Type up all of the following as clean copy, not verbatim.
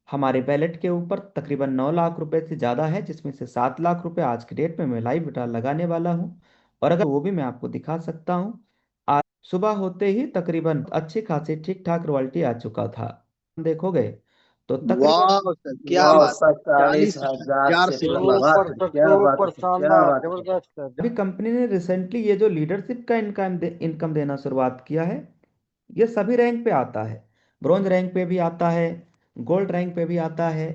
हमारे बैलेट के ऊपर तकरीबन 9 लाख रुपए से ज़्यादा है, जिसमें से 7 लाख रुपए आज की डेट में मैं लाइव विड्रॉल लगाने वाला हूँ। और अगर वो भी मैं आपको दिखा सकता हूँ। आज सुबह होते ही तकरीबन अच्छी खासी ठीक ठाक रॉयल्टी आ चुका था। देखोगे तो तकरीबन वाह सर, क्या वाह बात सर, है, 40,000 40,000 से से तो प्लस। लगा सुपर के, सर, क्या बात है सुपर सर, क्या शानदार, बात है सर। जबरदस्त सर। अभी कंपनी ने रिसेंटली ये जो लीडरशिप का इनकम देना शुरुआत किया है, ये सभी रैंक पे आता है। ब्रॉन्ज रैंक पे भी आता है, गोल्ड रैंक पे भी आता है,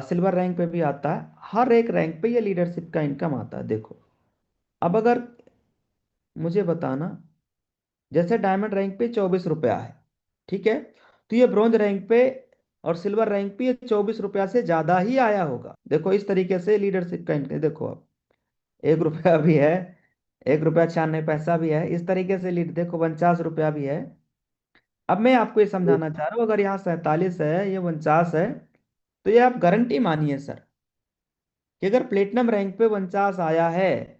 सिल्वर रैंक पे भी आता है। हर एक रैंक पे ये लीडरशिप का इनकम आता है। देखो, अब अगर मुझे बताना, जैसे डायमंड रैंक पे 24 रुपया है, ठीक है, तो ये ब्रॉन्ज रैंक पे और सिल्वर रैंक पे ये 24 रुपया से ज्यादा ही आया होगा। देखो इस तरीके से लीडरशिप का इनकम, देखो अब 1 रुपया भी है, 1 रुपया 96 पैसा भी है, इस तरीके से लीड देखो 49 रुपया भी है। अब मैं आपको ये समझाना चाह रहा हूँ, अगर यहाँ 47 है, ये 49 है, तो ये आप गारंटी मानिए सर कि अगर प्लेटिनम रैंक पे 49 आया है,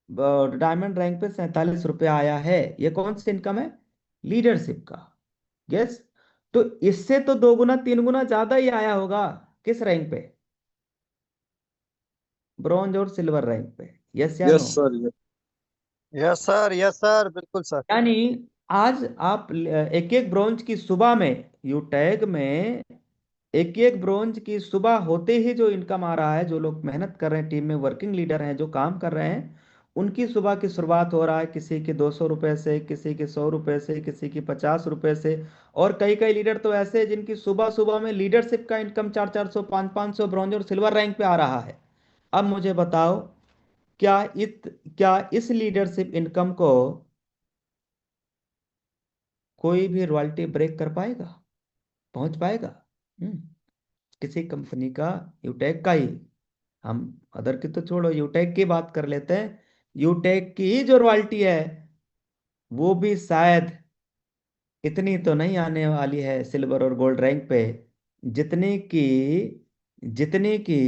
डायमंड रैंक पे 47 रुपया आया है, ये कौन सी इनकम है? लीडरशिप का। यस। तो इससे तो 2 गुना 3 गुना ज्यादा ही आया होगा। किस रैंक पे? ब्रॉन्ज और सिल्वर रैंक पे। यस या no? Yes sir, yes. Yes sir, बिल्कुल सर। यानी आज आप एक एक ब्रॉन्ज की सुबह में यूटैग में, एक एक ब्रॉन्ज की सुबह होते ही जो इनकम आ रहा है, जो लोग मेहनत कर रहे हैं, टीम में वर्किंग लीडर हैं जो काम कर रहे हैं, उनकी सुबह की शुरुआत हो रहा है किसी के 200 रुपए से, किसी के 100 रुपए से, किसी की 50 रुपए से। और कई कई लीडर तो ऐसे हैं जिनकी सुबह सुबह में लीडरशिप का इनकम 400 400 500 500 ब्रॉन्ज और सिल्वर रैंक पे आ रहा है। अब मुझे बताओ, क्या इस लीडरशिप इनकम को कोई भी रॉयल्टी ब्रेक कर पाएगा? पहुंच पाएगा? हम्म किसी कंपनी का, यूटेक का ही, हम अदर की तो छोड़ो, यूटेक की बात कर लेते हैं। यूटेक की ही जो रॉयल्टी है, वो भी शायद इतनी तो नहीं आने वाली है सिल्वर और गोल्ड रैंक पे, जितनी की जितनी की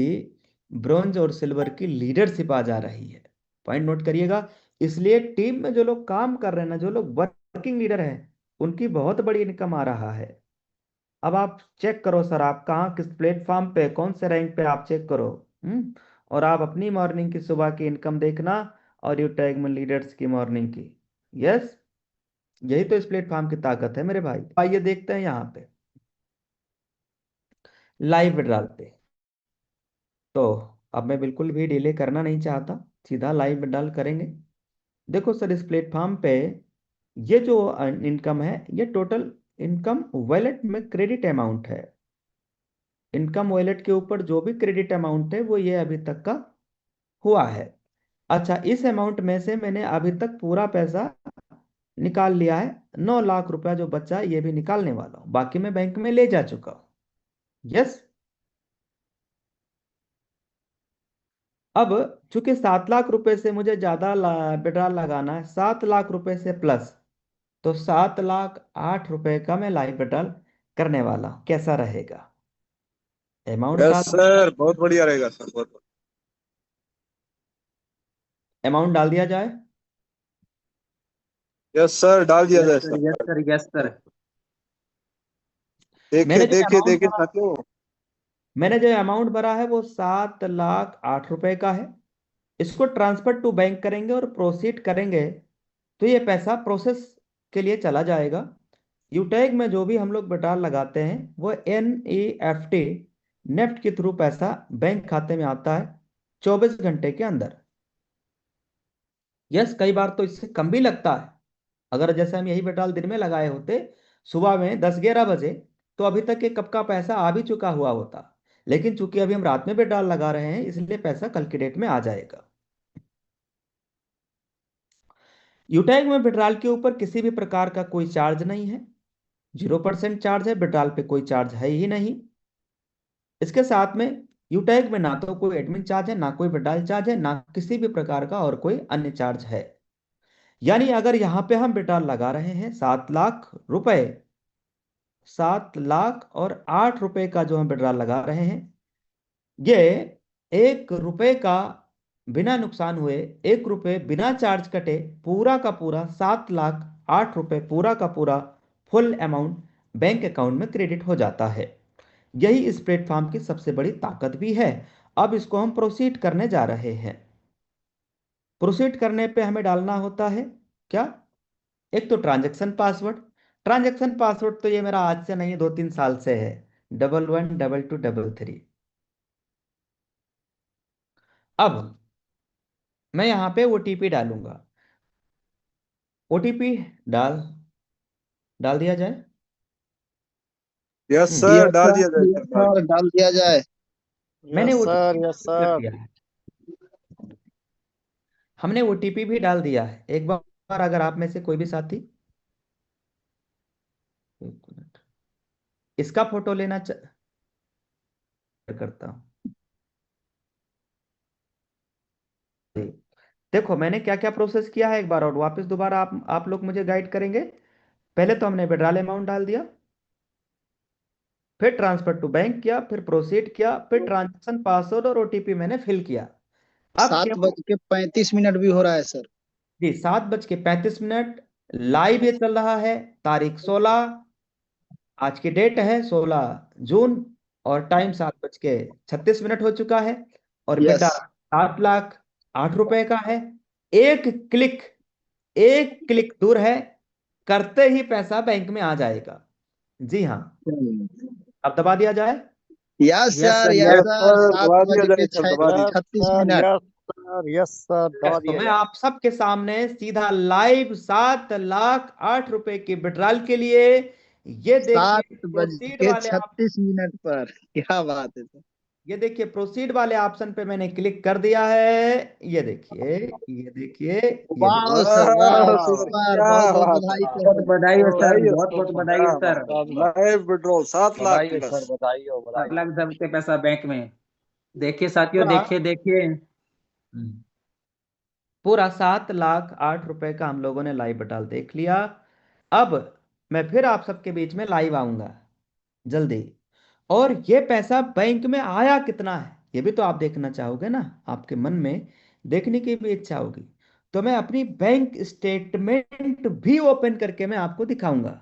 ब्रॉन्ज और सिल्वर की लीडरशिप आ जा रही है। पॉइंट नोट करिएगा। इसलिए टीम में जो लोग काम कर रहे हैं ना, जो लोग वर्किंग लीडर हैं, उनकी बहुत बड़ी इनकम आ रहा है। अब आप चेक करो सर, आप कहाँ किस प्लेटफॉर्म पे कौन से रैंक पे, आप चेक करो। और आप अपनी मॉर्निंग की सुबह की इनकम देखना, और यू टैग में लीडर्स की मॉर्निंग की। यस, यही तो इस प्लेटफॉर्म की ताकत है मेरे भाई। आइए देखते हैं यहाँ पे लाइव विड्रॉल पे। तो अब मैं बिल्कुल भी डिले करना नहीं चाहता, सीधा लाइव विड्रॉल करेंगे। देखो सर, इस प्लेटफॉर्म पे ये जो इनकम है, ये टोटल इनकम वॉलेट में क्रेडिट अमाउंट है। इनकम वॉलेट के ऊपर जो भी क्रेडिट अमाउंट है, वो ये अभी तक का हुआ है। अच्छा, इस अमाउंट में से मैंने अभी तक पूरा पैसा निकाल लिया है। 9 लाख रुपया जो बचा है, ये भी निकालने वाला हूँ, बाकी मैं बैंक में ले जा चुका हूँ। यस। अब चूंकि 7 लाख रुपए से मुझे ज्यादा विड्रॉल लगाना है, 7 लाख रुपए से प्लस, तो 7 लाख 8 रुपए का मैं लाइव विड्रॉल करने वाला हूँ। कैसा रहेगा? अमाउंट यस डाल सर, बहुत बढ़िया रहेगा सर, बहुत बढ़िया। अमाउंट डाल दिया जाए। यस सर, डाल दिया यस जाए sir, sir. Yes sir, yes sir. देखे मैंने जो देखे अमाउंट देखे भरा साथियों। मैंने जो अमाउंट भरा है वो 7 लाख 8 रुपए का है। इसको ट्रांसफर टू बैंक करेंगे और प्रोसीड करेंगे, तो ये पैसा प्रोसेस के लिए चला जाएगा। यूटैग में जो भी हम लोग विड्रॉल लगाते हैं, वो NEFT, नेफ्ट के थ्रू पैसा बैंक खाते में आता है 24 घंटे के अंदर। यस, कई बार तो इससे कम भी लगता है। अगर जैसे हम यही विड्रॉल दिन में लगाए होते, सुबह में 10 11 बजे, तो अभी तक एक कब का पैसा आ भी चुका हुआ होता। लेकिन चूंकि अभी हम रात में विड्रॉल लगा रहे हैं, इसलिए पैसा कल की डेट में आ जाएगा। यूटैग में विड्रॉल के ऊपर किसी भी प्रकार का कोई चार्ज नहीं है, 0% चार्ज है। विड्रॉल पे कोई चार्ज है ही नहीं। इसके साथ में यूटैग में ना तो कोई एडमिन चार्ज है, ना कोई विड्रॉल चार्ज है, ना किसी भी प्रकार का और कोई अन्य चार्ज है। यानी अगर यहाँ पे हम विड्रॉल लगा रहे हैं 7 लाख रुपए, 7 लाख और 8 रुपए का जो हम विड्रॉल लगा रहे हैं, ये 1 रुपए का बिना नुकसान हुए, 1 रुपए बिना चार्ज कटे, पूरा का पूरा 7 लाख 8 रुपए, पूरा का पूरा फुल अमाउंट बैंक अकाउंट में क्रेडिट हो जाता है। यही इस प्लेटफॉर्म की सबसे बड़ी ताकत भी है। अब इसको हम प्रोसीड करने जा रहे हैं। प्रोसीड करने पे हमें डालना होता है क्या? एक तो ट्रांजैक्शन पासवर्ड तो ये मेरा आज से नहीं, 2-3 साल से है। 112233। अब मैं यहाँ पे ओटीपी डालूंगा। ओटीपी डाल डाल दिया जाए। यस हम्म। सर, यस डाल सर, दिया जाए यस सर, डाल सर, दिया। डाल दिया जाए। मैंने यस सर, ओटीपी यस कर सर। दिया है। हमने ओटीपी भी डाल दिया है। एक बार अगर आप में से कोई भी साथी, एक मिनट, इसका फोटो लेना करता हूँ। देखो मैंने क्या क्या प्रोसेस किया है, एक बार और वापस दोबारा आप लोग मुझे गाइड करेंगे। पहले तो हमने विड्रॉल अमाउंट डाल दिया, फिर ट्रांसफर टू बैंक किया, फिर प्रोसीड किया, फिर ट्रांजैक्शन पासवर्ड और ओटीपी मैंने फिल किया। अब सात केवल बज के 35 मिनट भी हो रहा है सर। जी 7:35 लाइव ये चल रहा है। तारीख 16, आज की डेट है 16 जून, और टाइम 7:36 हो चुका है। और यस। बिड्डा 7,08,000 का है। एक क्लिक एक क्लिक दूर है, करते ही पैसा बैंक में आ जाएगा। जी हाँ। अब दबा दिया जाए। Yes yes sir, sir, yes yes sir, sir, सात दबा बज दिया के जाए सर, दबा दीजिए। छत्तीस यस छत्तीस sir, minute yes sir, yes sir, दबा तो दिया मैं जाए। आप सबके सामने सीधा लाइव 7,08,000 के विड्रॉल के लिए, ये सात देखिए बज प्रोसीड के वाले आप 36 मिनट पर क्या बात है सर। ये देखिए प्रोसीड वाले ऑप्शन पे मैंने क्लिक कर दिया है। ये देखिए, ये देखिए, ये देखिए। वाह सर, वाह वाह सर, सुपर, क्या बहुत बहुत बात है। बधाई सर। बहुत बधाई हो सर, बधाई हो बहुत सर, बहुत बधाई क्या हो सर। बात है। लाइव विड्रॉल 7 लाख बधाई हो प्लस। सर, बधाई हो, बधाई 7 लाख हो। सबके पैसा बैंक में। देखिए साथियों, पूरा देखिए देखिए। पूरा 7,08,000 का हम लोगों ने लाइव बटाल देख लिया। अब मैं फिर आप सबके बीच में लाइव आऊंगा जल्दी। और ये पैसा बैंक में आया कितना है, ये भी तो आप देखना चाहोगे ना, आपके मन में देखने की भी इच्छा होगी। तो मैं अपनी बैंक स्टेटमेंट भी ओपन करके मैं आपको दिखाऊंगा।